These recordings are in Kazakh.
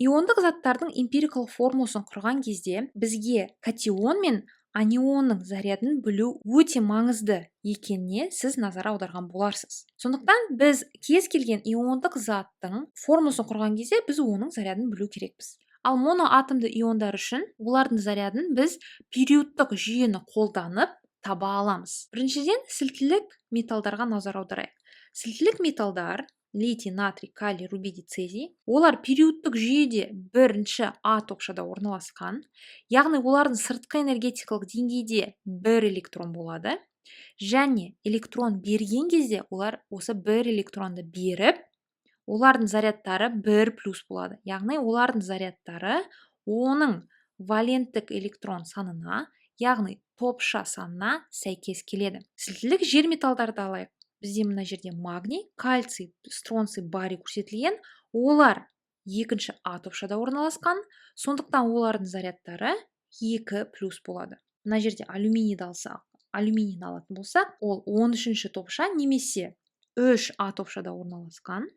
иондық заттардың эмпирикалық формусын құрған кезде бізге катион мен анионның зарядын білу өте маңызды екеніне сіз назар аударған боларсыз. Сондықтан біз кез келген иондық заттың формусын құрған кезде біз оның зарядын білу керекпіз. Ал моноатомды иондар үшін олардың зарядын біз периодтық жүйені қолданып таба аламыз. Біріншіден, сілтілік металдарға назар аударайық. Сілтілік металдар литий, натрий, калий, рубидий, цезий, олар периодтық жүйеде бірінші А топшада орналасқан, яғни олардың сыртқы энергетикалық деңгейде бір электрон болады, және электрон берген кезде олар осы бір электронды беріп, олардың зарядтары 1 плюс болады. Яғни олардың зарядтары оның валенттік электрон санына, яғни топша санына сәйкес келеді. Сілтілік жер металдарды алайық. Бізде мына жерде магний, кальций, стронций, барий көрсетілген. Олар екінші А топшада орналасқан, сондықтан олардың зарядтары 2 плюс болады. Мына жерде алюминийді алатын болсақ, ол 13-ші топша немесе 3 А топшада орналасқан.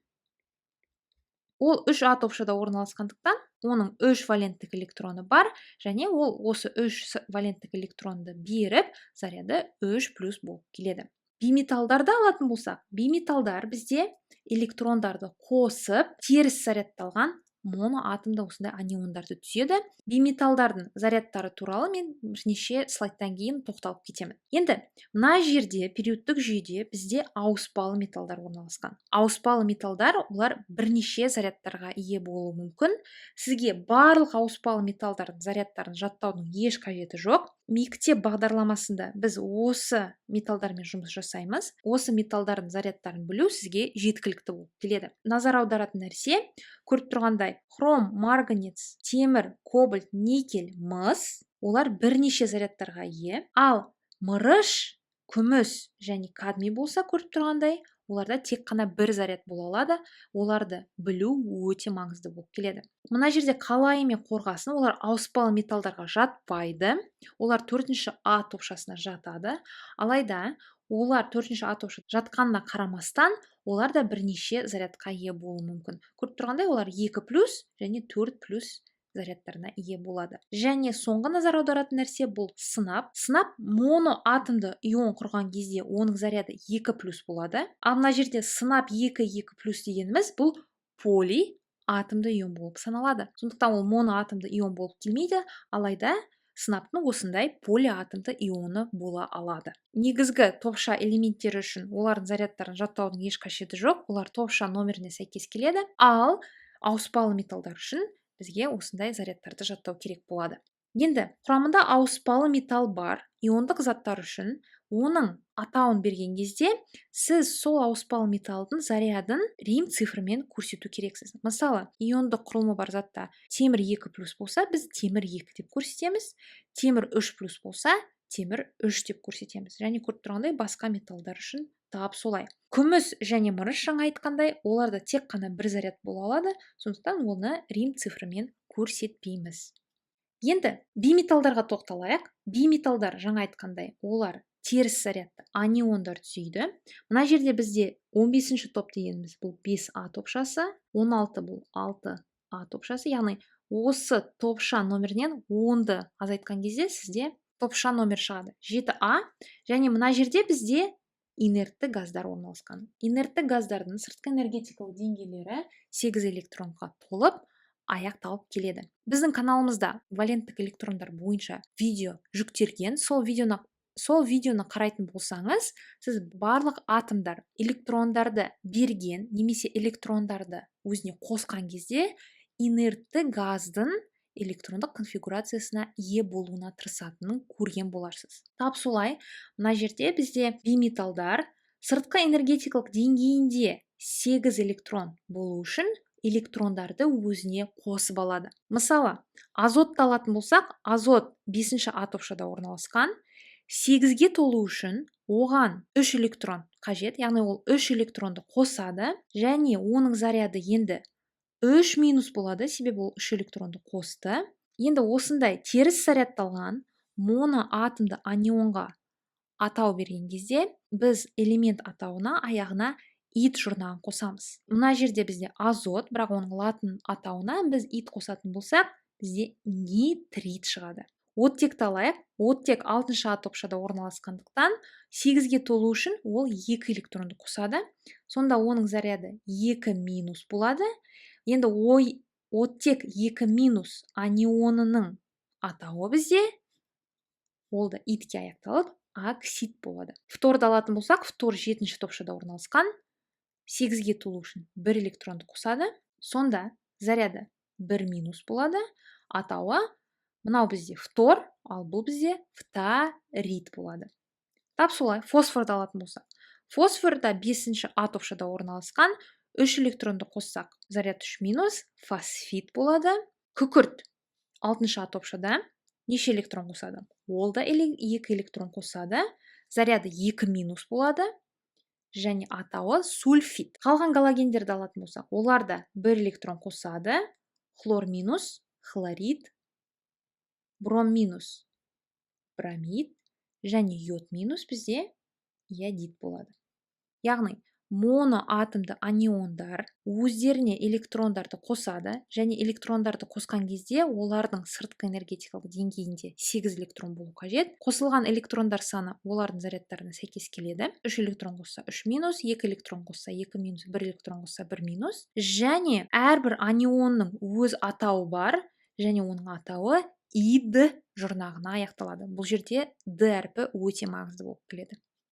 Ол 3 А топшада орналасқандықтан, оның 3 валенттік электроны бар, және ол осы 3 валенттік электронды беріп, заряды 3 плюс болып келеді. Биметалдарды алатын болсақ, биметалдар бізде электрондарды қосып, теріс зарядталған моноатомды осындай аниондарды түзеді. Биметалдардың зарядтары туралы мен бірнеше слайдтан кейін тоқталып кетемін. Енді мына жерде периодтық жүйеде бізде ауыспалы металдар орналасқан. Ауыспалы металдар олар бірнеше зарядтарға ие болуы мүмкін. Сізге барлық ауыспалы металдардың зарядтарын жаттаудың еш қажеті жоқ. Мектеп бағдарламасында біз осы металдармен жұмыс жасаймыз. Осы металдардың зарядтарын білу сізге жеткілікті болып келеді. Назар аударатын нәрсе, көріп тұрғандай, хром, марганец, темір, кобальт, никель, мыс, олар бірнеше зарядтарға ие. Ал мырыш, күміс және кадмий болса, көріп тұрғандай, оларда тек қана бір заряд бола алады. Оларды білу өте маңызды болып келеді. Мына жерде қалайы мен қорғасын, олар ауыспалы металдарға жатпайды. Олар 4-ші А топшасына жатады. Алайда олар 4-ші А топшасына жатқанына қарамастан, олар да бірнеше зарядқа ие болуы мүмкін. Көріп тұрғандай, олар 2 плюс және 4 плюс зарядтарына ие болады. Және соңғы назар аударатын нәрсе бұл сынап. Сынап моноатомды ион құрған кезде оның заряды 2 плюс болады. Ал мына жерде сынап 2 плюс дегеніміз бұл полиатомды ион болып саналады. Сондықтан ол моноатомды ион болып келмейді, алайда сынаптың осындай полиатомды ионы бола алады. Негізгі топша элементтері үшін олардың зарядтарын жаттаудың еш қажеті жоқ. Олар топша номеріне сәйкес келеді. Ал ауыспалы металдар үшін бізге осындай зарядтарды жаттау керек болады. Енді құрамында ауыспалы металл бар иондық заттар үшін оның атауын берген кезде сіз сол ауыспалы металдың зарядын рим цифрымен көрсету керексіз. Мысалы, иондық құрылымы бар затта темір 2 плюс болса, біз темір 2 деп көрсетеміз. Темір 3 плюс болса, темір 3 деп көрсетеміз. Және көріп тұрғандай басқа металдар үшін тап солай. Күміс және мырыш жаңа айтқандай, оларда тек қана бір заряд бола алады, сондықтан оны рим цифрымен көрсетпейміз. Енді биметалдарға тоқталайық. Биметалдар жаңа айтқандай, олар теріс зарядты аниондар түзейді. Мына жерде бізде 15-ші топ дегеніміз бұл 5 А топшасы, 16 бұл 6 А топшасы, яғни осы топша номерінен 10-ды азайтқан кезде сізде топша номер шығады. 7 А, және мына жерде бізде инертті газдар орналасқан. Инертті газдардың сыртқы энергетикалық деңгейлері 8 электронға толып, аяқталып келеді. Біздің каналымызда валенттік электрондар бойынша видео жүктелген. Сол видеоны қарайтын болсаңыз, сіз барлық атомдар электрондарды берген немесе электрондарды өзіне қосқан кезде инертті газдың электрондық конфигурациясына ие болуына тырысатынын көрген боларсыз. Тап солай, мына жерде бізде биметалдар сыртқы энергетикалық деңгейінде 8 электрон болу үшін электрондарды өзіне қосып алады. Мысалы, азотты алатын болсақ, азот 5-ші А топшада орналасқан, 8-ге толу үшін оған 3 электрон қажет, яғни ол 3 электронды қосады, және оның заряды енді 3 минус болады, себебі ол 3 электронды қосты. Енді осындай теріс зарядталған моноатомды анионға атау берген кезде, біз элемент атауына аяғына ит жұрнағын қосамыз. Мына жерде бізде азот, бірақ оның латын атауына біз ит қосатын болсақ, бізде нитрит шығады. Оттекті алайық. Оттек 6-шы А топшада орналасқандықтан 8-ге толу үшін ол 2 электронды қосады. Сонда оның заряды 2- болады. Енді оттек 2- анионының атауы бізде ол да итке аяқталып оксид болады. Фторды алатын болсақ, фтор 7-ші топшада орналасқан. 8-ге толу үшін 1 электронды қосады. Сонда заряды 1- болады. Атауы мынау бізде фтор, ал бұл бізде фторид болады. Тап солай, фосфорды алатын болсақ. Фосфорда 5-ші А топшада орналасқан. 3 электронды қоссақ, заряд 3-, фосфид болады. Күкірт 6-шы А топшада неше электрон қосады? Ол да 2 электрон қосады. Заряды 2- болады. Және атауы сульфид. Қалған галогендерді алатын болсақ, оларда 1 электрон қосады. Хлор-, хлорид, бром-, бромид және йод- бізде иодид болады. Яғни моноатомды аниондар өздеріне электрондарды қосады, және электрондарды қосқан кезде олардың сыртқы энергетикалық деңгейінде 8 электрон болу қажет. Қосылған электрондар саны олардың зарядтарына сәйкес келеді. 3 электрон қосса 3-, 2 электрон қосса 2-, 1 электрон қосса 1-. Және әрбір анионның өз атауы бар, және оның атауы ид жұрнағына аяқталады. Бұл жерде д әрпі өте маңызды болып келеді.